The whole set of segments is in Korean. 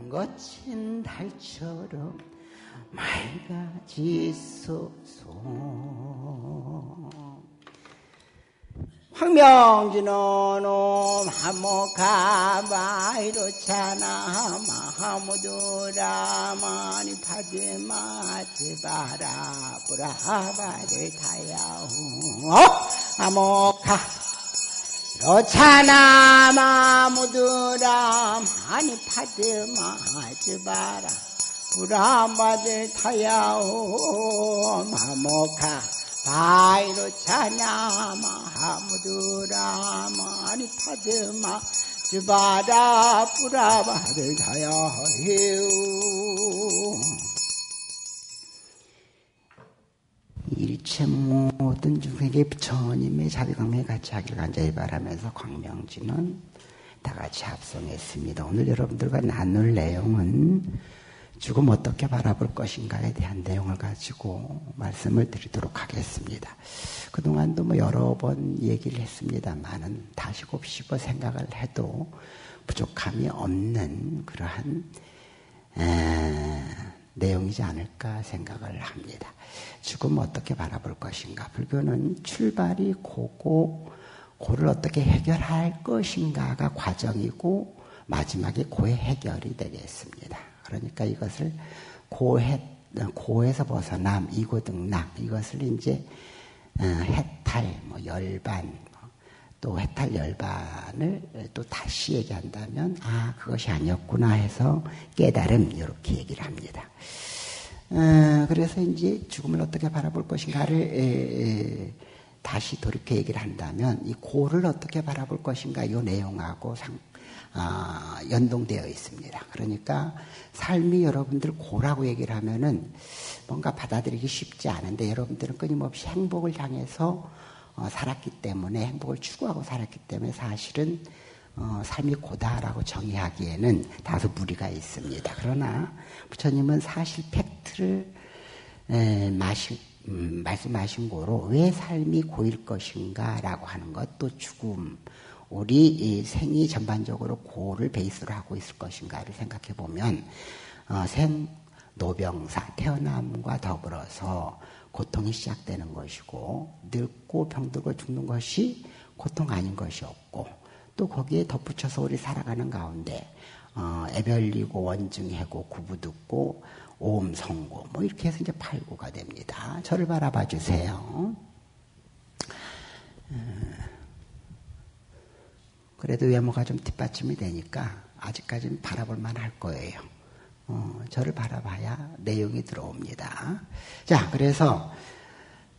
거친 달처럼 맑아지소서. 황명진은 한모가마이로차나 마하무두라마니 파드마 제바라 브라바를 타야후 아모카 로차나 마무두라마니 파드마 제바라 브라바를 타야후 마모카 바이로차냐 마하무두라마니 파드마 주바라 뿌라바를 다야해요. 일체 모든 중생에게 부처님의 자비광명이 같이 하기를 간절히 바라면서 광명진은 다같이 합성했습니다. 오늘 여러분들과 나눌 내용은 죽음 어떻게 바라볼 것인가에 대한 내용을 가지고 말씀을 드리도록 하겠습니다. 그동안도 여러 번 얘기를 했습니다만은 다시 곱씹어 생각을 해도 부족함이 없는 그러한 내용이지 않을까 생각을 합니다. 죽음 어떻게 바라볼 것인가. 불교는 출발이 고고, 고를 어떻게 해결할 것인가가 과정이고 마지막에 고의 해결이 되겠습니다. 그러니까 이것을 고에서 벗어남, 이고등락, 이것을 이제 해탈, 열반, 또 해탈 열반을 또 다시 얘기한다면 그것이 아니었구나 해서 깨달음, 이렇게 얘기를 합니다. 그래서 이제 죽음을 어떻게 바라볼 것인가를 다시 돌이켜 얘기를 한다면 이 고를 어떻게 바라볼 것인가 이 내용하고 연동되어 있습니다. 그러니까 삶이 여러분들 고라고 얘기를 하면은 뭔가 받아들이기 쉽지 않은데 여러분들은 끊임없이 행복을 향해서 살았기 때문에 행복을 추구하고 살았기 때문에 사실은 삶이 고다라고 정의하기에는 다소 무리가 있습니다. 그러나 부처님은 사실 팩트를 말씀하신 거로 왜 삶이 고일 것인가라고 하는 것, 또 죽음, 우리 이 생이 전반적으로 고를 베이스로 하고 있을 것인가를 생각해 보면 생노병사, 태어남과 더불어서 고통이 시작되는 것이고 늙고 병들고 죽는 것이 고통 아닌 것이 없고 또 거기에 덧붙여서 우리 살아가는 가운데 애별리고 원증해고 구부듣고 오음성고 이렇게 해서 이제 8구가 됩니다. 저를 바라봐 주세요. 그래도 외모가 좀 뒷받침이 되니까 아직까지는 바라볼 만할 거예요. 저를 바라봐야 내용이 들어옵니다. 자, 그래서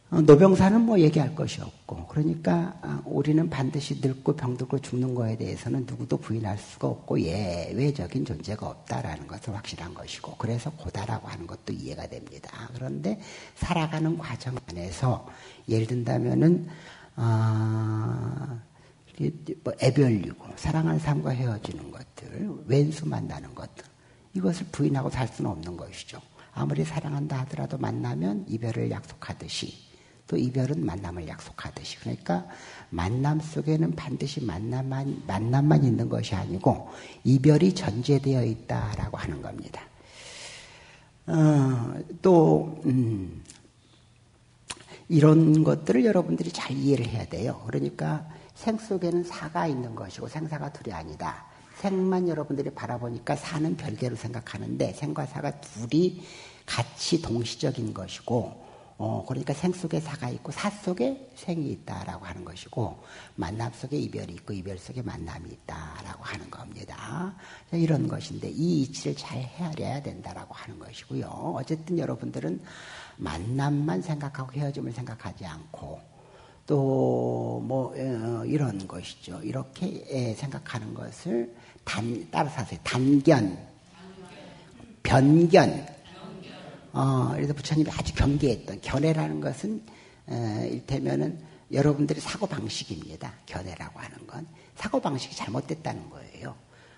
노병사는 얘기할 것이 없고, 그러니까 우리는 반드시 늙고 병들고 죽는 거에 대해서는 누구도 부인할 수가 없고 예외적인 존재가 없다라는 것은 확실한 것이고, 그래서 고다라고 하는 것도 이해가 됩니다. 그런데 살아가는 과정 안에서 예를 든다면은 애별리고 사랑하는 사람과 헤어지는 것들, 왼수 만나는 것들, 이것을 부인하고 살 수는 없는 것이죠. 아무리 사랑한다 하더라도 만나면 이별을 약속하듯이 또 이별은 만남을 약속하듯이, 그러니까 만남 속에는 반드시 만남만 있는 것이 아니고 이별이 전제되어 있다라고 하는 겁니다. 또 이런 것들을 여러분들이 잘 이해를 해야 돼요. 그러니까 생 속에는 사가 있는 것이고 생사가 둘이 아니다. 생만 여러분들이 바라보니까 사는 별개로 생각하는데 생과 사가 둘이 같이 동시적인 것이고, 그러니까 생 속에 사가 있고 사 속에 생이 있다라고 하는 것이고, 만남 속에 이별이 있고 이별 속에 만남이 있다라고 하는 겁니다. 이런 것인데 이 이치를 잘 헤아려야 된다라고 하는 것이고요. 어쨌든 여러분들은 만남만 생각하고 헤어짐을 생각하지 않고 또 이런 것이죠. 이렇게 생각하는 것을 따라서 하세요. 단견, 변견. 그래서 부처님이 아주 경계했던 견해라는 것은 일테면은 여러분들의 사고방식입니다. 견해라고 하는 건 사고방식이 잘못됐다는 거예요.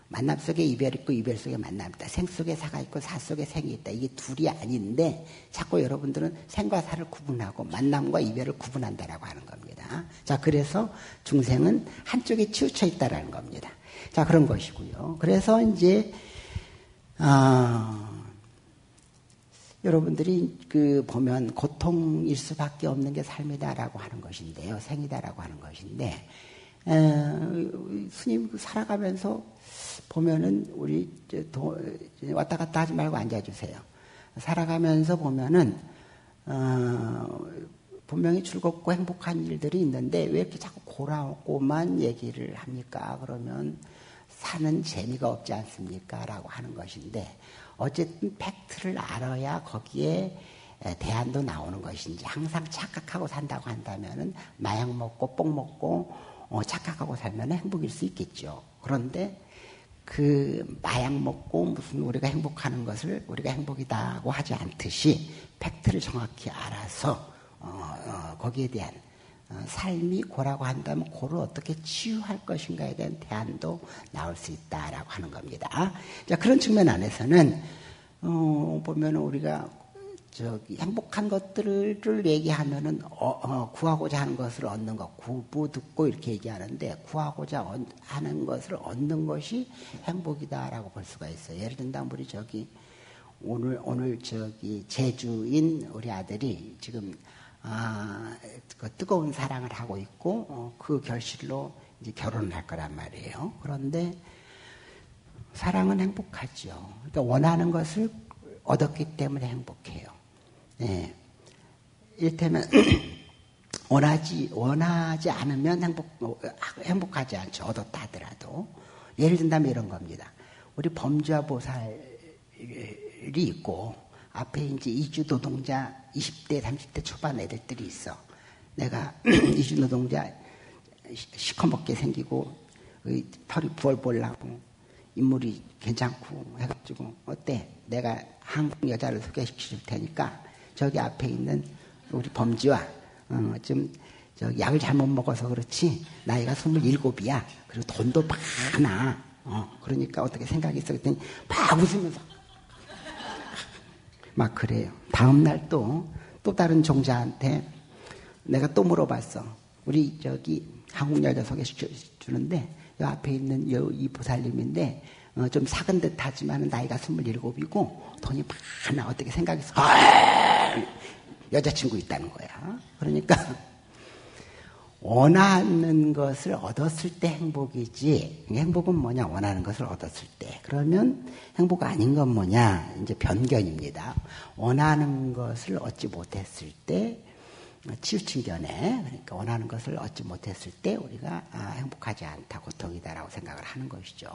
만남 속에 이별이 있고 이별 속에 만남이 있다. 생 속에 사가 있고 사 속에 생이 있다. 이게 둘이 아닌데 자꾸 여러분들은 생과 사를 구분하고 만남과 이별을 구분한다라고 하는 겁니다. 자, 그래서 중생은 한쪽에 치우쳐 있다라는 겁니다. 자, 그런 것이고요. 그래서 이제 여러분들이 보면 고통일 수밖에 없는 게 삶이다라고 하는 것인데요. 생이다라고 하는 것인데, 스님 살아가면서 보면은 우리 왔다 갔다 하지 말고 앉아주세요. 살아가면서 보면은, 분명히 즐겁고 행복한 일들이 있는데 왜 이렇게 자꾸 고라고만 얘기를 합니까? 그러면 사는 재미가 없지 않습니까? 라고 하는 것인데 어쨌든 팩트를 알아야 거기에 대안도 나오는 것인지 항상 착각하고 산다고 한다면은 마약 먹고 뽕 먹고 착각하고 살면 행복일 수 있겠죠. 그런데 그 마약 먹고 무슨 우리가 행복하는 것을 우리가 행복이다고 하지 않듯이 팩트를 정확히 알아서 거기에 대한 삶이 고라고 한다면 고를 어떻게 치유할 것인가에 대한 대안도 나올 수 있다라고 하는 겁니다. 자, 그런 측면 안에서는 보면 우리가 행복한 것들을 얘기하면은 구하고자 하는 것을 얻는 것, 구부 듣고 이렇게 얘기하는데 구하고자 하는 것을 얻는 것이 행복이다라고 볼 수가 있어요. 예를 들면 우리 오늘 제주인 우리 아들이 지금 그 뜨거운 사랑을 하고 있고 그 결실로 이제 결혼을 할 거란 말이에요. 그런데 사랑은 행복하죠. 그러니까 원하는 것을 얻었기 때문에 행복해요. 예. 이를테면 원하지 않으면 행복하지 않죠. 얻었다 하더라도. 예를 든다면 이런 겁니다. 우리 범주와 보살이 있고 앞에 이제 이주 노동자 20대, 30대 초반 애들들이 있어. 내가 이주 노동자 시커멓게 생기고 털이 부얼부얼나고 인물이 괜찮고 해가지고 어때? 내가 한국 여자를 소개시킬 테니까 저기 앞에 있는 우리 범지와 좀 약을 잘못 먹어서 그렇지 나이가 27이야. 그리고 돈도 많아. 그러니까 어떻게 생각이 있어? 그랬더니 막 웃으면서 막 그래요. 다음날 또 다른 종자한테 내가 또 물어봤어. 우리 한국 여자 소개시켜주는데 이 앞에 있는 이 보살님인데 좀 작은 듯 하지만 나이가 27이고 돈이 많아. 어떻게 생각했어? 여자친구 있다는 거야. 그러니까 원하는 것을 얻었을 때 행복이지. 행복은 뭐냐? 원하는 것을 얻었을 때. 그러면 행복 아닌 건 뭐냐? 이제 변견입니다. 원하는 것을 얻지 못했을 때 치우친견에, 그러니까 원하는 것을 얻지 못했을 때 우리가 행복하지 않다, 고통이다라고 생각을 하는 것이죠.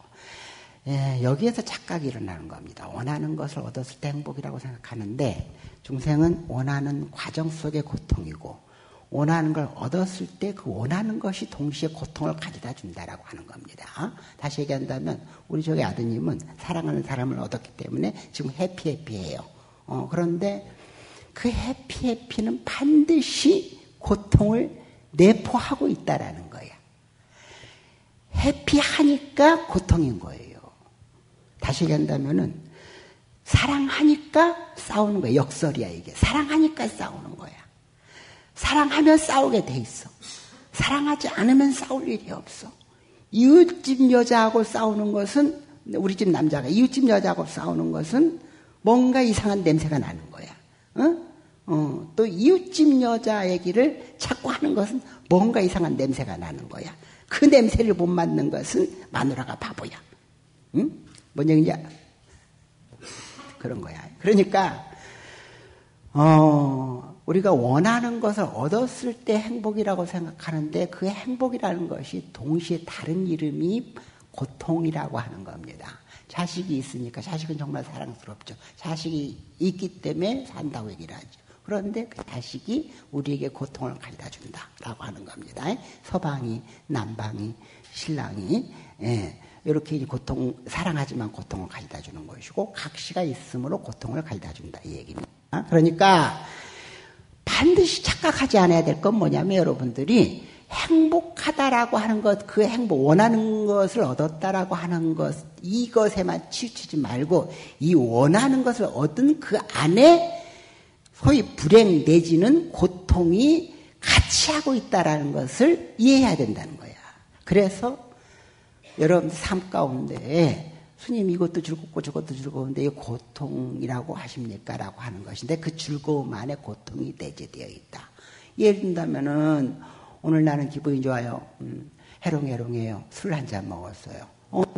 예, 여기에서 착각이 일어나는 겁니다. 원하는 것을 얻었을 때 행복이라고 생각하는데 중생은 원하는 과정 속의 고통이고 원하는 걸 얻었을 때 그 원하는 것이 동시에 고통을 가져다 준다라고 하는 겁니다. 다시 얘기한다면 우리 저기 아드님은 사랑하는 사람을 얻었기 때문에 지금 해피해요. 그런데 그 해피는 반드시 고통을 내포하고 있다라는 거야. 해피하니까 고통인 거예요. 다시 얘기한다면은 사랑하니까 싸우는 거야. 역설이야 이게. 사랑하니까 싸우는 거야. 사랑하면 싸우게 돼 있어. 사랑하지 않으면 싸울 일이 없어. 이웃집 여자하고 싸우는 것은, 우리 집 남자가 이웃집 여자하고 싸우는 것은 뭔가 이상한 냄새가 나는 거야. 또 이웃집 여자 얘기를 자꾸 하는 것은 뭔가 이상한 냄새가 나는 거야. 그 냄새를 못 맡는 것은 마누라가 바보야. 응? 뭔 얘기인지 그런 거야. 그러니까 우리가 원하는 것을 얻었을 때 행복이라고 생각하는데 그 행복이라는 것이 동시에 다른 이름이 고통이라고 하는 겁니다. 자식이 있으니까 자식은 정말 사랑스럽죠. 자식이 있기 때문에 산다고 얘기를 하죠. 그런데 그 자식이 우리에게 고통을 가져다 준다라고 하는 겁니다. 서방이, 남방이, 신랑이 이렇게 사랑하지만 고통을 가져다 주는 것이고 각시가 있으므로 고통을 가져다 준다 이 얘기입니다. 그러니까 반드시 착각하지 않아야 될 건 뭐냐면 여러분들이 행복하다라고 하는 것, 그 행복, 원하는 것을 얻었다라고 하는 것, 이것에만 치우치지 말고 이 원하는 것을 얻은 그 안에 소위 불행 내지는 고통이 같이 하고 있다라는 것을 이해해야 된다는 거야. 그래서 여러분들 삶 가운데 스님 이것도 즐겁고 저것도 즐거운데 이게 고통이라고 하십니까? 라고 하는 것인데 그 즐거움 안에 고통이 내재되어 있다. 예를 든다면은 오늘 나는 기분이 좋아요. 해롱해롱해요. 술 한 잔 먹었어요.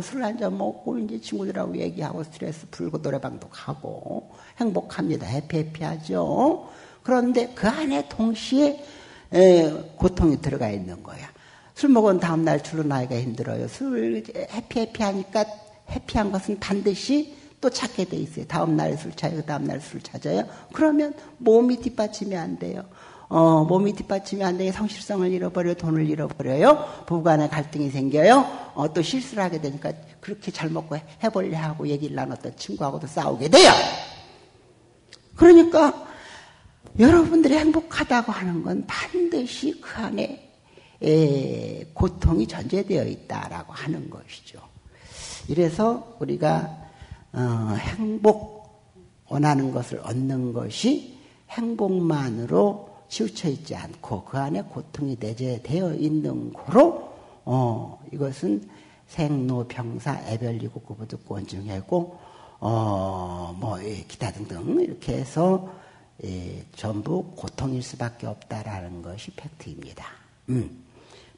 술 한 잔 먹고 이제 친구들하고 얘기하고 스트레스 풀고 노래방도 가고 행복합니다. 해피해피하죠. 그런데 그 안에 동시에 고통이 들어가 있는 거야. 술 먹은 다음날 출근하기가 힘들어요. 술 해피해피하니까 해피한 것은 반드시 또 찾게 돼 있어요. 다음날 술 차요. 그 다음날 술 찾아요. 그러면 몸이 뒷받침이 안 돼요. 몸이 뒷받침이 안 되게 성실성을 잃어버려요. 돈을 잃어버려요. 부부간에 갈등이 생겨요. 또 실수를 하게 되니까 그렇게 잘 먹고 해볼래 하고 얘기를 나눴던 친구하고도 싸우게 돼요. 그러니까 여러분들이 행복하다고 하는 건 반드시 그 안에 고통이 전제되어 있다라고 하는 것이죠. 이래서 우리가 행복 원하는 것을 얻는 것이 행복만으로 치우쳐 있지 않고 그 안에 고통이 내재되어 있는 거로 이것은 생로병사 애별이고 구부득고 원중해고 기타 등등 이렇게 해서 전부 고통일 수밖에 없다라는 것이 팩트입니다.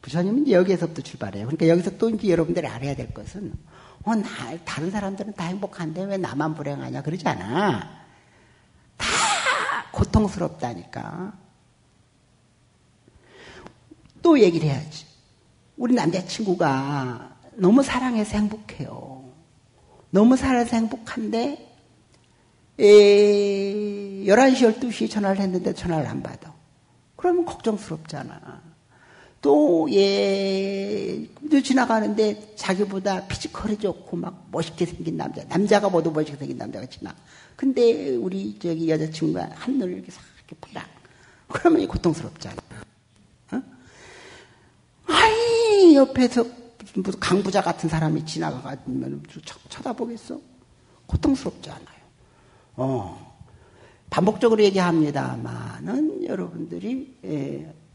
부처님은 이제 여기에서부터 출발해요. 그러니까 여기서 또 이제 여러분들이 알아야 될 것은 다른 사람들은 다 행복한데 왜 나만 불행하냐 그러지 않아. 다 고통스럽다니까. 또 얘기를 해야지. 우리 남자친구가 너무 사랑해서 행복해요. 너무 사랑해서 행복한데 11시, 12시 전화를 했는데 전화를 안 받아. 그러면 걱정스럽잖아. 또 지나가는데 자기보다 피지컬이 좋고 막 멋있게 생긴 남자가 모두 멋있게 생긴 남자가 지나. 근데 우리 여자친구가 한눈을 이렇게 싹 이렇게 보라. 그러면 고통스럽잖아. 아이 옆에서 무슨 강부자 같은 사람이 지나가면 쳐다보겠어? 고통스럽지 않아요. 반복적으로 얘기합니다만은 여러분들이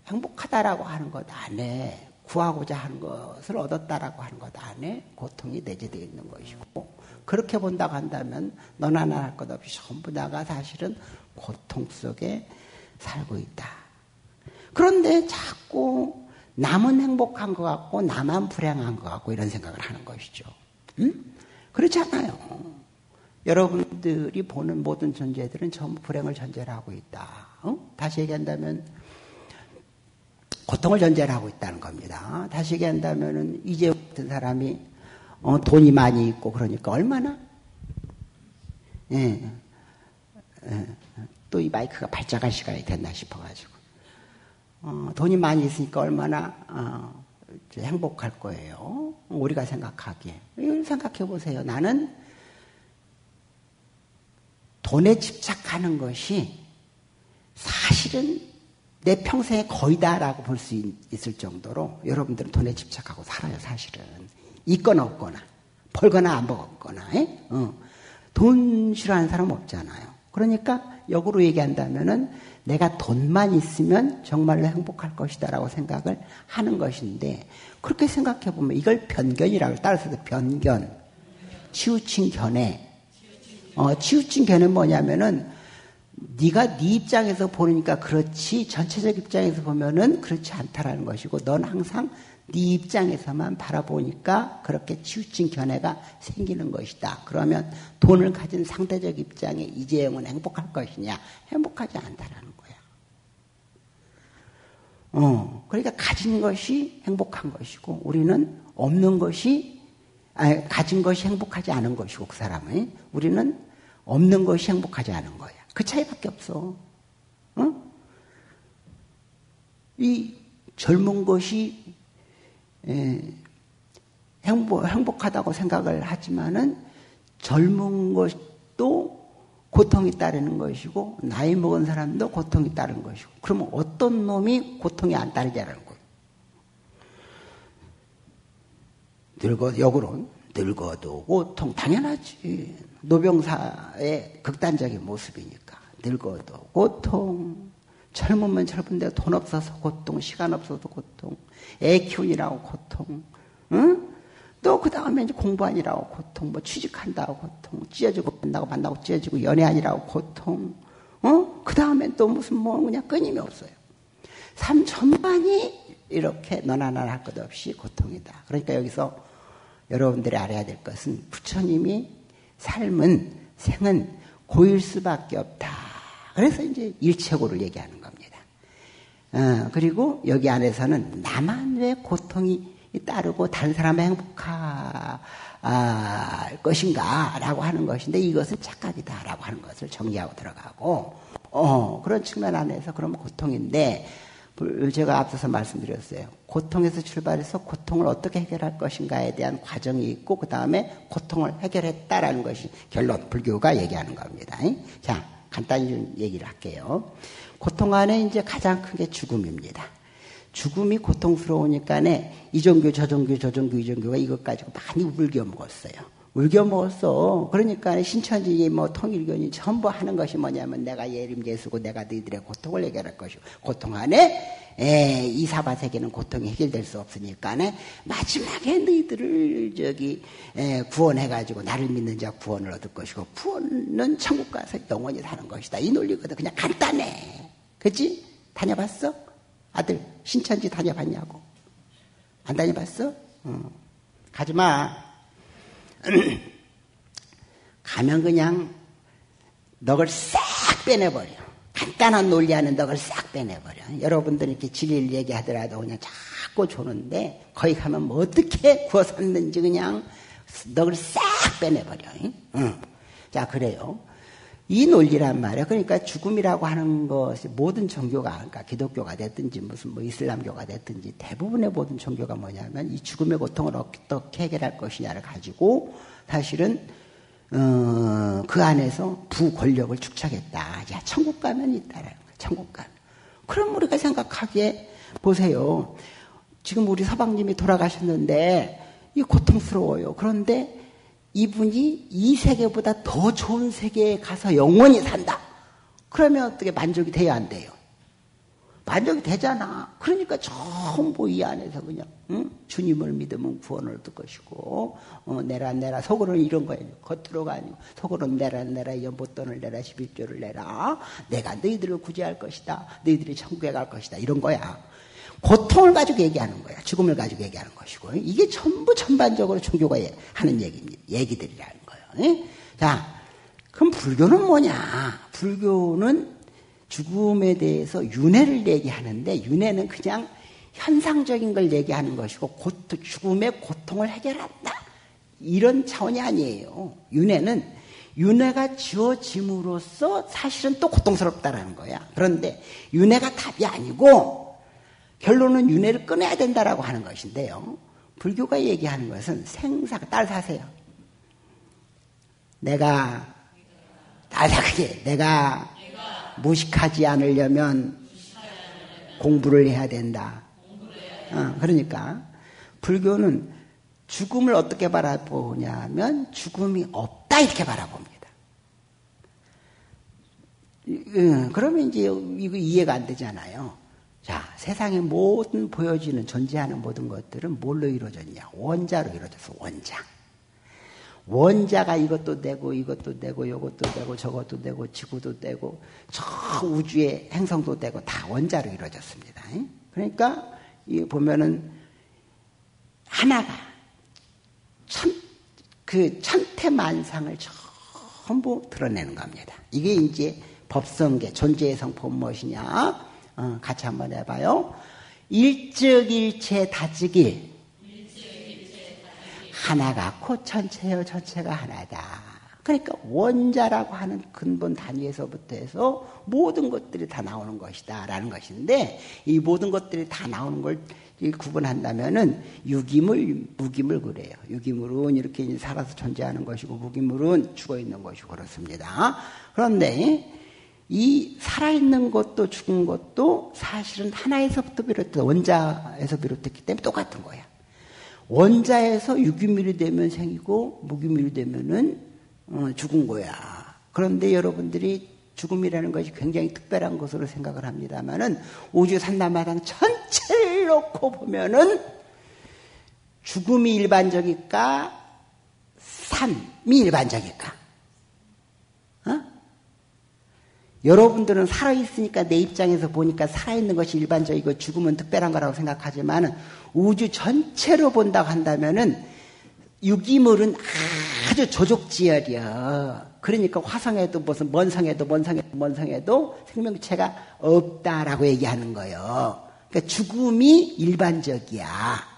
행복하다라고 하는 것 안에 구하고자 하는 것을 얻었다라고 하는 것 안에 고통이 내재되어 있는 것이고 그렇게 본다고 한다면 너나 나나 할 것 없이 전부 다가 사실은 고통 속에 살고 있다. 그런데 자꾸 남은 행복한 것 같고 나만 불행한 것 같고 이런 생각을 하는 것이죠. 그렇지 않아요. 여러분들이 보는 모든 존재들은 전부 불행을 전제로 하고 있다. 다시 얘기한다면 고통을 전제로 하고 있다는 겁니다. 다시 얘기한다면 이재용 같은 사람이 돈이 많이 있고 그러니까 얼마나 또 이 마이크가 발작할 시간이 됐나 싶어가지고 돈이 많이 있으니까 얼마나 행복할 거예요. 우리가 생각하기에. 이걸 생각해 보세요. 나는 돈에 집착하는 것이 사실은 내 평생의 거의다라고 볼 수 있을 정도로 여러분들은 돈에 집착하고 살아요. 사실은 있거나 없거나 벌거나 안 벌거나 돈 싫어하는 사람 없잖아요. 그러니까 역으로 얘기한다면은 내가 돈만 있으면 정말로 행복할 것이다라고 생각을 하는 것인데 그렇게 생각해 보면 이걸 변견이라고 따라서 변견, 치우친 견해. 치우친 견해는 뭐냐면은 네가 네 입장에서 보니까 그렇지 전체적 입장에서 보면은 그렇지 않다라는 것이고 넌 항상 네 입장에서만 바라보니까 그렇게 치우친 견해가 생기는 것이다. 그러면 돈을 가진 상대적 입장에 이재용은 행복할 것이냐? 행복하지 않다라는 거야. 그러니까 가진 것이 행복한 것이고 우리는 없는 것이 가진 것이 행복하지 않은 것이고 그 사람은 우리는 없는 것이 행복하지 않은 거야. 그 차이밖에 없어. 이 젊은 것이 행복하다고 생각을 하지만은 젊은 것도 고통이 따르는 것이고 나이 먹은 사람도 고통이 따르는 것이고 그러면 어떤 놈이 고통이 안 따르냐는 거예요. 역으로 늙어도 고통 당연하지. 노병사의 극단적인 모습이니까 늙어도 고통 젊으면 젊은데 돈 없어서 고통 시간 없어서 고통 애 키우느라고 고통 또 또 그 다음에 이제 공부하느라고 고통, 뭐 취직한다고 고통, 찢어지고 만나고 찢어지고 연애하느라고 고통, 그 다음에 또 무슨 뭐 그냥 끊임이 없어요. 삶 전반이 이렇게 너나 나나 할 것 없이 고통이다. 그러니까 여기서 여러분들이 알아야 될 것은 부처님이 생은 고일 수밖에 없다. 그래서 이제 일체고를 얘기하는 겁니다. 그리고 여기 안에서는 나만 왜 고통이 따르고 다른 사람은 행복할 것인가 라고 하는 것인데 이것은 착각이다 라고 하는 것을 정리하고 들어가고 그런 측면 안에서 그러면 고통인데 제가 앞서서 말씀드렸어요. 고통에서 출발해서 고통을 어떻게 해결할 것인가에 대한 과정이 있고 그 다음에 고통을 해결했다라는 것이 결론, 불교가 얘기하는 겁니다. 자, 간단히 좀 얘기를 할게요. 고통 안에 이제 가장 큰 게 죽음입니다. 죽음이 고통스러우니까네 이 종교 저 종교 이 종교가 이것 가지고 많이 울겨 먹었어. 그러니까 신천지 뭐 통일교니 전부 하는 것이 뭐냐면 내가 예림예수고 내가 너희들의 고통을 해결할 것이고 고통 안에 이사바세계는 고통이 해결될 수 없으니까네 마지막에 너희들을 구원해가지고 나를 믿는 자 구원을 얻을 것이고 구원은 천국 가서 영원히 사는 것이다. 이 논리거든. 그냥 간단해. 그치? 다녀봤어? 아들 신천지 다녀봤냐고? 안 다녀봤어? 가지마. 가면 그냥 넋을 싹 빼내버려. 간단한 논리하는 넋을 싹 빼내버려. 여러분들이 이렇게 진리를 얘기하더라도 그냥 자꾸 조는데 거기 가면 뭐 어떻게 구워 샀는지 그냥 넋을 싹 빼내버려. 자, 그래요. 이 논리란 말이에요. 그러니까 죽음이라고 하는 것이 모든 종교가, 그러니까 기독교가 됐든지 무슨 뭐 이슬람교가 됐든지 대부분의 모든 종교가 뭐냐면 이 죽음의 고통을 어떻게 해결할 것이냐를 가지고 사실은 그 안에서 부권력을 축적했다. 야, 천국 가면 있다라는 거야. 천국 가면. 그럼 우리가 생각하기에 보세요. 지금 우리 서방님이 돌아가셨는데 이 고통스러워요. 그런데 이분이 이 세계보다 더 좋은 세계에 가서 영원히 산다. 그러면 어떻게 만족이 돼야 안 돼요? 만족이 되잖아. 그러니까 전부 이 안에서 그냥 주님을 믿으면 구원을 얻을 것이고 내라 속으로는 이런 거예요. 겉으로가 아니고 속으로는 내라 연보돈을 내라 11조를 내라. 내가 너희들을 구제할 것이다. 너희들이 천국에 갈 것이다. 이런 거야. 고통을 가지고 얘기하는 거야. 죽음을 가지고 얘기하는 것이고 이게 전부 전반적으로 종교가 하는 얘기들이라는 거예요. 자, 그럼 불교는 뭐냐? 불교는 죽음에 대해서 윤회를 얘기하는데 윤회는 그냥 현상적인 걸 얘기하는 것이고 죽음의 고통을 해결한다. 이런 차원이 아니에요. 윤회가 지어짐으로써 사실은 또 고통스럽다라는 거야. 그런데 윤회가 답이 아니고 결론은 윤회를 끊어야 된다라고 하는 것인데요. 불교가 얘기하는 것은 딸 사세요. 내가 무식하지 않으려면 공부를 해야 된다. 그러니까 불교는 죽음을 어떻게 바라보냐면 죽음이 없다 이렇게 바라봅니다. 그러면 이제 이거 이해가 안 되잖아요. 자, 세상의 모든 보여지는 존재하는 모든 것들은 뭘로 이루어졌냐? 원자로 이루어졌어. 원자가 이것도 되고 이것도 되고 이것도 되고 저것도 되고 지구도 되고 저 우주의 행성도 되고 다 원자로 이루어졌습니다. 그러니까 이 보면은 하나가 천태만상을 전부 드러내는 겁니다. 이게 이제 법성계 존재의 성품은 무엇이냐? 같이 한번 해봐요. 일즉일체 다즉일. 하나가 코 전체요 전체가 하나다. 그러니까 원자라고 하는 근본 단위에서부터 해서 모든 것들이 다 나오는 것이다 라는 것인데 이 모든 것들이 다 나오는 걸 구분한다면은 유기물, 무기물 그래요. 유기물은 이렇게 살아서 존재하는 것이고 무기물은 죽어있는 것이고 그렇습니다. 그런데 이 살아있는 것도 죽은 것도 사실은 하나에서부터 비롯해 원자에서 비롯했기 때문에 똑같은 거야. 원자에서 유기물이 되면 생이고 무기물이 되면은 죽은 거야. 그런데 여러분들이 죽음이라는 것이 굉장히 특별한 것으로 생각을 합니다만은 우주 산나마당 전체를 놓고 보면은 죽음이 일반적일까? 삶이 일반적일까? 여러분들은 살아있으니까 내 입장에서 보니까 살아있는 것이 일반적이고 죽음은 특별한 거라고 생각하지만 우주 전체로 본다고 한다면은 유기물은 아주 조족지열이야. 그러니까 화성에도 무슨 먼성에도 생명체가 없다라고 얘기하는 거예요. 그러니까 죽음이 일반적이야.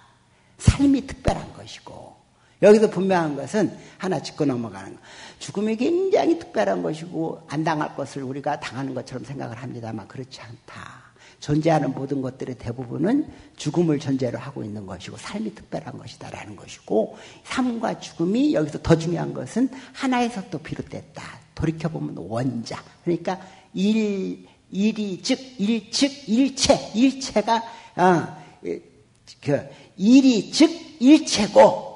삶이 특별한 것이고. 여기서 분명한 것은 하나 짚고 넘어가는 거. 죽음이 굉장히 특별한 것이고 안 당할 것을 우리가 당하는 것처럼 생각을 합니다만 그렇지 않다. 존재하는 모든 것들의 대부분은 죽음을 전제로 하고 있는 것이고 삶이 특별한 것이다라는 것이고 삶과 죽음이 여기서 더 중요한 것은 하나에서 또 비롯됐다. 돌이켜보면 원자. 그러니까 일이 즉 일체가 일이 즉 일체고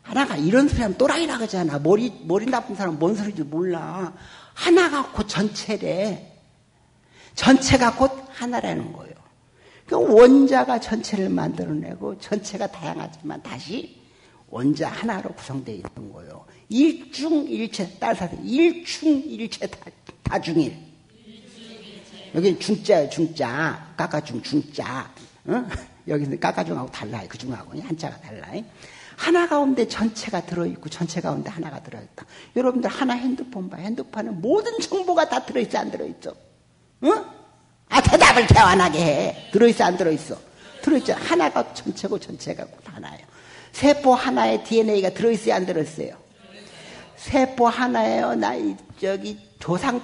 하나가 이런 소리 하면 또라이라 그러잖아. 머리 나쁜 사람은 뭔 소리인지 몰라. 하나가 곧 전체래. 전체가 곧 하나라는 거예요. 그러니까 원자가 전체를 만들어내고 전체가 다양하지만 다시 원자 하나로 구성되어 있는 거예요. 일중일체 따라서 일충일체 다중일. 여기는 중자예요. 중자. 깎아중 중자. 여기는 깎아중하고 달라요. 그중하고 한자가 달라요. 하나 가운데 전체가 들어있고 전체 가운데 하나가 들어있다. 여러분들 하나 핸드폰 봐. 핸드폰에 모든 정보가 다 들어있어 안 들어있어? 응? 대답을 개완하게 해. 들어있어 안 들어있어? 들어있죠. 하나가 전체고 전체가 곧 하나예요. 세포 하나에 DNA가 들어있어요 안 들어있어요? 세포 하나에요. 조상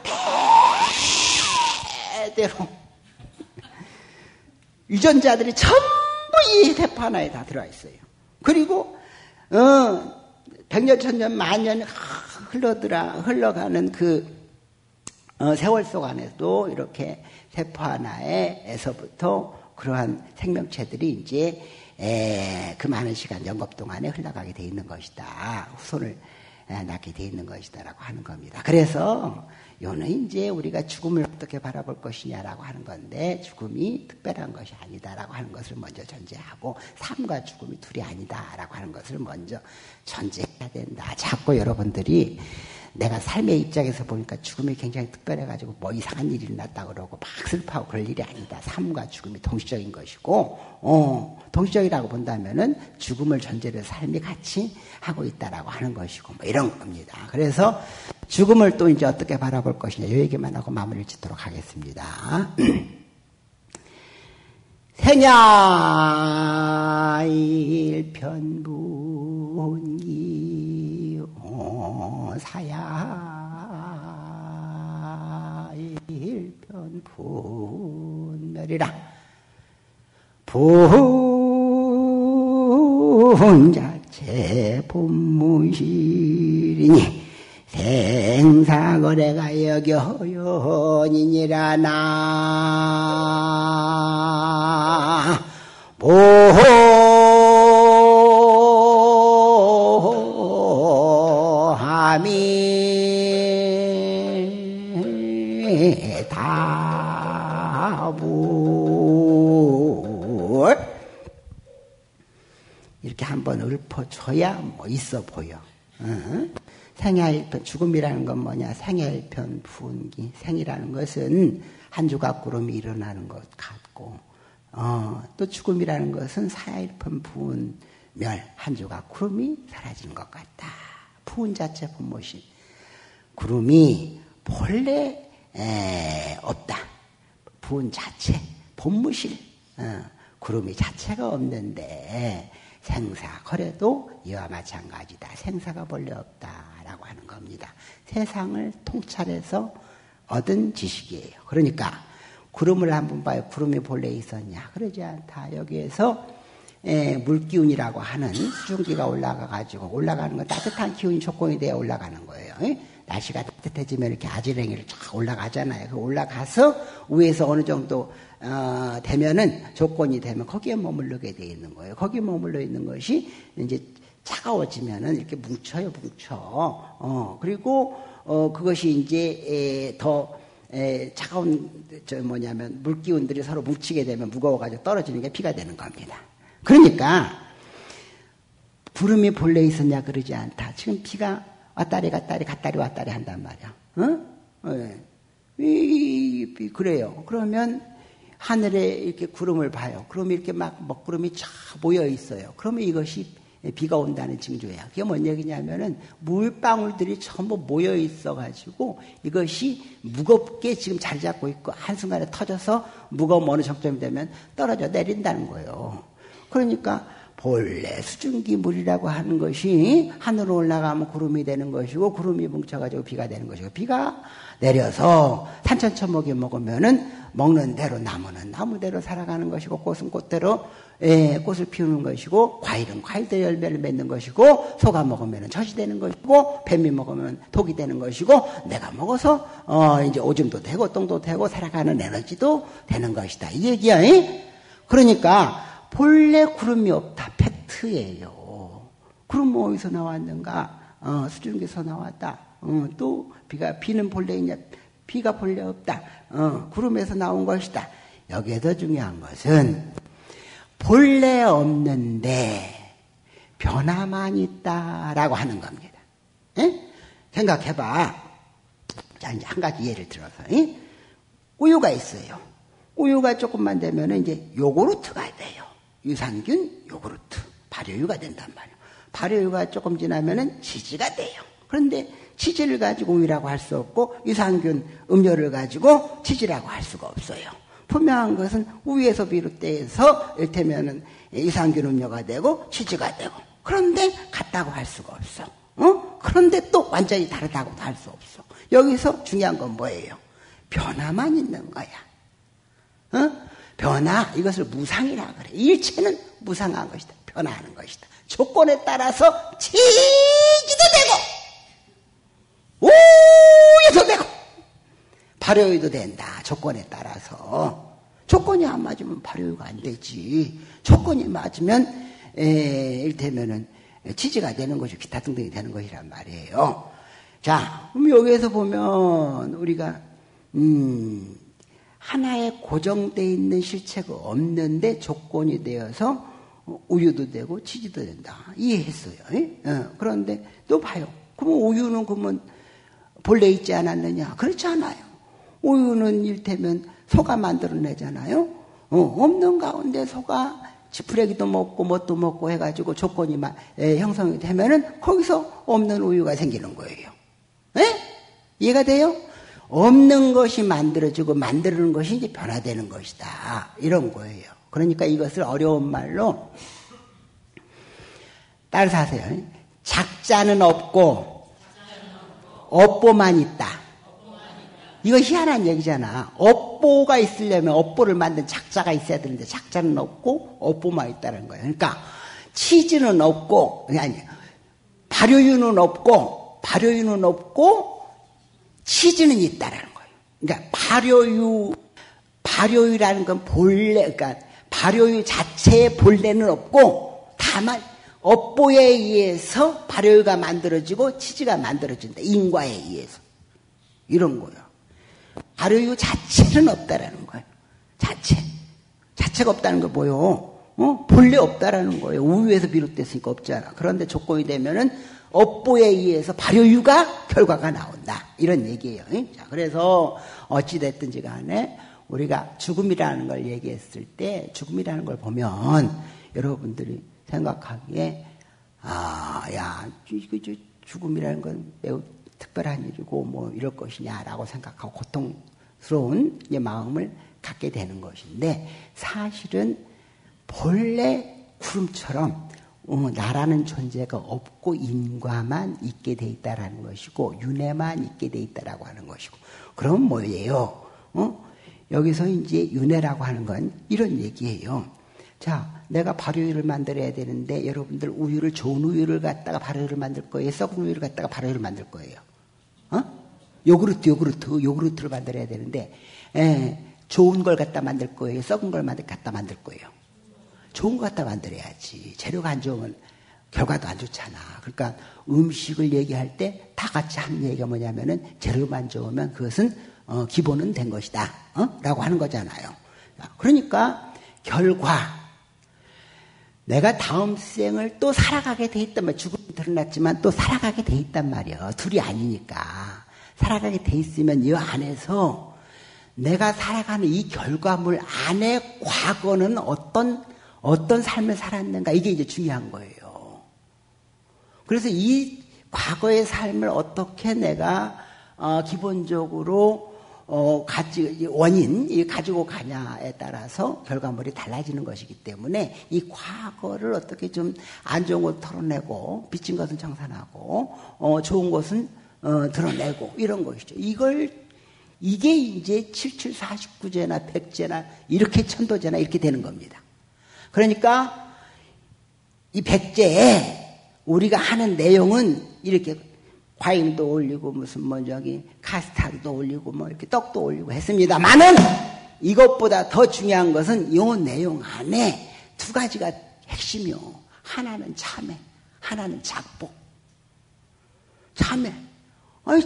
대대로 유전자들이 전부 이 세포 하나에 다 들어있어요. 그리고 백년 천년 만년 흘러가는 그 세월 속 안에도 이렇게 세포 하나에서부터 그러한 생명체들이 이제 그 많은 시간 영겁 동안에 흘러가게 돼 있는 것이다. 후손을 낳게 돼 있는 것이다라고 하는 겁니다. 그래서 요는 이제 우리가 죽음을 어떻게 바라볼 것이냐라고 하는 건데 죽음이 특별한 것이 아니다라고 하는 것을 먼저 전제하고 삶과 죽음이 둘이 아니다라고 하는 것을 먼저 전제해야 된다. 자꾸 여러분들이 내가 삶의 입장에서 보니까 죽음이 굉장히 특별해가지고 뭐 이상한 일이 일어났다 그러고 막 슬퍼하고 그럴 일이 아니다. 삶과 죽음이 동시적인 것이고 동시적이라고 본다면은 죽음을 전제로 삶이 같이 하고 있다라고 하는 것이고 뭐 이런 겁니다. 그래서 죽음을 또 이제 어떻게 바라볼 것이냐 이 얘기만 하고 마무리를 짓도록 하겠습니다. 생야 일편분기 사야 일편분멸이라 분자체 본무실이니 생사거래가 여겨연이니라 나 보함이 다불 이렇게 한번 읊어줘야 뭐 있어 보여. 생야일편 죽음이라는 건 뭐냐? 생야일편 분기. 생이라는 것은 한 조각 구름이 일어나는 것 같고 또 죽음이라는 것은 사야일편 분멸 한 조각 구름이 사라지는 것 같다. 푸운 자체 본모신 구름이 본래 없다. 부은 자체 본무실 구름이 자체가 없는데 생사 거래도 이와 마찬가지다. 생사가 본래 없다라고 하는 겁니다. 세상을 통찰해서 얻은 지식이에요. 그러니까 구름을 한번 봐요. 구름이 본래 있었냐? 그러지 않다. 여기에서 물기운이라고 하는 수증기가 올라가가지고 올라가는 건 따뜻한 기운이 조건이 되어 올라가는 거예요. 날씨가 따뜻해지면 이렇게 아지랭이를 쫙 올라가잖아요. 그 올라가서 위에서 어느 정도 되면은 조건이 되면 거기에 머물르게 되어 있는 거예요. 거기에 머물러 있는 것이 이제 차가워지면은 이렇게 뭉쳐요, 뭉쳐. 그리고 그것이 이제 더 차가운 물기운들이 서로 뭉치게 되면 무거워가지고 떨어지는 게 피가 되는 겁니다. 그러니까 구름이 본래 있었냐 그러지 않다. 지금 비가 왔다리 갔다리 갔다리 왔다리 한단 말이야. 그래요. 그러면 하늘에 이렇게 구름을 봐요. 그러면 이렇게 막 먹구름이 쫙 모여 있어요. 그러면 이것이 비가 온다는 징조야. 그게 뭔 얘기냐면은 물방울들이 전부 모여 있어가지고 이것이 무겁게 지금 자리 잡고 있고 한순간에 터져서 무거운 어느 정점이 되면 떨어져 내린다는 거예요. 그러니까 본래 수증기 물이라고 하는 것이 하늘로 올라가면 구름이 되는 것이고 구름이 뭉쳐가지고 비가 되는 것이고 비가 내려서 산천초목이 먹으면은 먹는 대로 나무는 나무대로 살아가는 것이고 꽃은 꽃대로 꽃을 피우는 것이고 과일은 과일대로 열매를 맺는 것이고 소가 먹으면 젖이 되는 것이고 뱀이 먹으면 독이 되는 것이고 내가 먹어서 이제 오줌도 되고 똥도 되고 살아가는 에너지도 되는 것이다. 이 얘기야. 그러니까 본래 구름이 없다. 팩트예요. 구름은 어디서 나왔는가? 수증기에서 나왔다. 또 비는 본래 있냐? 비가 본래 없다. 구름에서 나온 것이다. 여기에서 중요한 것은 본래 없는데 변화만 있다라고 하는 겁니다. 생각해봐. 자, 이제 한 가지 예를 들어서 우유가 있어요. 우유가 조금만 되면 이제 요구르트가 돼요. 유산균 요구르트, 발효유가 된단 말이에요. 발효유가 조금 지나면은 치즈가 돼요. 그런데 치즈를 가지고 우유라고 할 수 없고 유산균 음료를 가지고 치즈라고 할 수가 없어요. 분명한 것은 우유에서 비롯돼서 이를테면은 유산균 음료가 되고 치즈가 되고 그런데 같다고 할 수가 없어. 그런데 또 완전히 다르다고도 할 수 없어. 여기서 중요한 건 뭐예요? 변화만 있는 거야. 변화, 이것을 무상이라 그래. 일체는 무상한 것이다. 변화하는 것이다. 조건에 따라서 치즈도 되고 우유도 되고 발효유도 된다. 조건에 따라서. 조건이 안 맞으면 발효유가 안 되지. 조건이 맞으면 이를테면은 치즈가 되는 것이고 기타 등등이 되는 것이란 말이에요. 자, 그럼 여기에서 보면 우리가 하나에 고정되어 있는 실체가 없는데 조건이 되어서 우유도 되고 치즈도 된다. 이해했어요. 그런데 또 봐요. 그러면 우유는 그러면 본래 있지 않았느냐? 그렇지 않아요. 우유는 이를테면 소가 만들어내잖아요. 없는 가운데 소가 지푸레기도 먹고 뭣도 먹고 해가지고 조건이 형성이 되면은 거기서 없는 우유가 생기는 거예요. 이해가 돼요? 없는 것이 만들어지고 만드는 것이 이제 변화되는 것이다. 이런 거예요. 그러니까 이것을 어려운 말로 따라서 하세요. 작자는 없고 업보만 있다. 이거 희한한 얘기잖아. 업보가 있으려면 업보를 만든 작자가 있어야 되는데 작자는 없고 업보만 있다는 거예요. 그러니까 치즈는 없고 아니 발효유는 없고 치즈는 있다라는 거예요. 그러니까 발효유라는 건 본래, 그러니까 발효유 자체의 본래는 없고 다만 업보에 의해서 발효유가 만들어지고 치즈가 만들어진다. 인과에 의해서. 이런 거예요. 발효유 자체는 없다라는 거예요. 자체가 없다는 거 뭐요? 본래 없다라는 거예요. 우유에서 비롯됐으니까 없잖아. 그런데 조건이 되면은 업보에 의해서 발효유가 결과가 나온다. 이런 얘기예요. 자, 그래서 어찌됐든지 간에 우리가 죽음이라는 걸 얘기했을 때 죽음이라는 걸 보면 여러분들이 생각하기에 죽음이라는 건 매우 특별한 일이고 뭐 이럴 것이냐라고 생각하고 고통스러운 마음을 갖게 되는 것인데 사실은 본래 구름처럼 나라는 존재가 없고 인과만 있게 돼 있다라는 것이고 윤회만 있게 돼 있다라고 하는 것이고 그럼 뭐예요? 여기서 이제 윤회라고 하는 건 이런 얘기예요. 자, 내가 발효유를 만들어야 되는데 여러분들 우유를 좋은 우유를 갖다가 발효유를 만들 거예요? 썩은 우유를 갖다가 발효유를 만들 거예요? 요구르트를 만들어야 되는데 좋은 걸 갖다 만들 거예요? 썩은 걸 갖다 만들 거예요? 좋은 거 갖다 만들어야지. 재료가 안 좋으면 결과도 안 좋잖아. 그러니까 음식을 얘기할 때 다 같이 하는 얘기가 뭐냐면은 재료만 좋으면 그것은 기본은 된 것이다. 라고 하는 거잖아요. 그러니까 결과 내가 다음 생을 또 살아가게 돼 있단 말이야. 죽음이 드러났지만 또 살아가게 돼 있단 말이야. 둘이 아니니까. 살아가게 돼 있으면 이 안에서 내가 살아가는 이 결과물 안에 과거는 어떤 삶을 살았는가, 이게 이제 중요한 거예요. 그래서 이 과거의 삶을 어떻게 내가 기본적으로 원인 가지고 가냐에 따라서 결과물이 달라지는 것이기 때문에 이 과거를 어떻게 좀 안 좋은 것 털어내고 비친 것은 청산하고 좋은 것은 드러내고 이런 것이죠. 이게 이제 7749제나 100제나 이렇게 천도제나 이렇게 되는 겁니다. 그러니까 이 100제에 우리가 하는 내용은 이렇게 과잉도 올리고 무슨 카스타르도 올리고 이렇게 떡도 올리고 했습니다만은 이것보다 더 중요한 것은 이 내용 안에 두 가지가 핵심이요. 하나는 참회, 하나는 작복. 참회.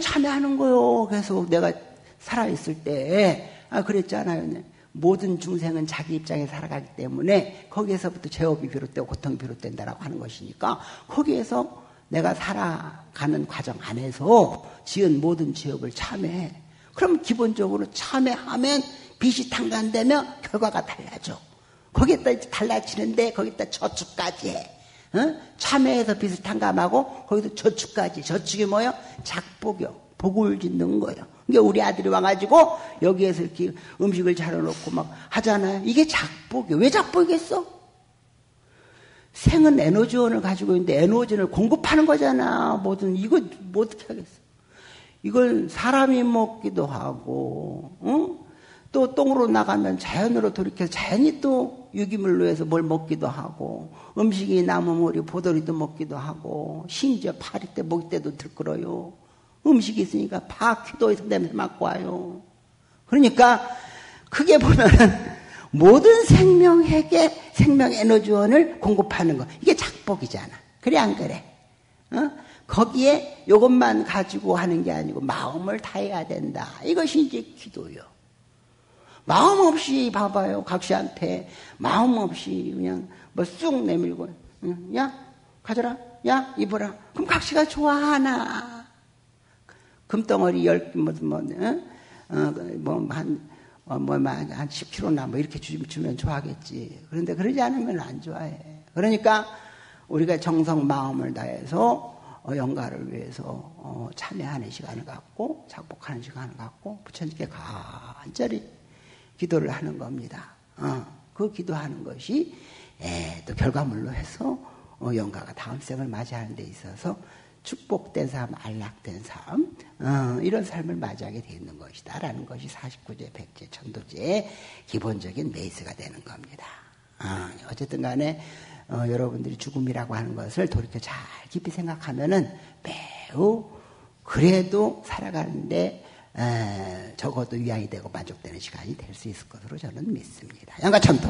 참회하는 거요. 그래서 내가 살아있을 때 그랬잖아요. 모든 중생은 자기 입장에 살아가기 때문에 거기에서부터 죄업이 비롯되고 고통이 비롯된다라고 하는 것이니까 거기에서 내가 살아가는 과정 안에서 지은 모든 죄업을 참회해. 그럼 기본적으로 참회하면 빚이 탕감되면 결과가 달라져. 거기에다 달라지는데 거기다 저축까지 해. 참회해서 빚을 탕감하고 거기도 저축까지. 저축이 뭐예요? 작복이요. 복을 짓는 거예요. 그러니까 우리 아들이 와가지고 여기에서 이렇게 음식을 차려놓고 막 하잖아요. 이게 작복이에요. 왜 작복이겠어? 생은 에너지원을 가지고 있는데 에너지를 공급하는 거잖아. 뭐든 이거 뭐 어떻게 하겠어? 이걸 사람이 먹기도 하고, 또 똥으로 나가면 자연으로 돌이켜서 자연이 또 유기물로 해서 뭘 먹기도 하고, 음식이 남으면 우리 보더리도 먹기도 하고, 심지어 파리 때 먹을 때도 들끓어요. 음식이 있으니까 파퀴도에서 냄새 맡고 와요. 그러니까 크게 보면은 모든 생명에게 생명 에너지원을 공급하는 거. 이게 작복이잖아. 그래 안 그래? 거기에 이것만 가지고 하는 게 아니고 마음을 다해야 된다. 이것이 이제 기도요. 마음 없이 봐봐요. 각시한테 마음 없이 그냥 쑥 내밀고 야 가져라. 야 입어라. 그럼 각시가 좋아하나? 금덩어리 10한 10kg나 이렇게 주면 좋아하겠지. 그런데 그러지 않으면 안 좋아해. 그러니까 우리가 정성 마음을 다해서 영가를 위해서 참여하는 시간을 갖고 작복하는 시간을 갖고 부처님께 간절히 기도를 하는 겁니다. 그 기도하는 것이 또 결과물로 해서 영가가 다음 생을 맞이하는 데 있어서 축복된 삶, 안락된 삶, 이런 삶을 맞이하게 되는 것이다 라는 것이 49제, 100제, 천도제의 기본적인 베이스가 되는 겁니다. 어쨌든 간에 여러분들이 죽음이라고 하는 것을 돌이켜 잘 깊이 생각하면은 매우 그래도 살아가는데 적어도 위안이 되고 만족되는 시간이 될 수 있을 것으로 저는 믿습니다. 양가천도.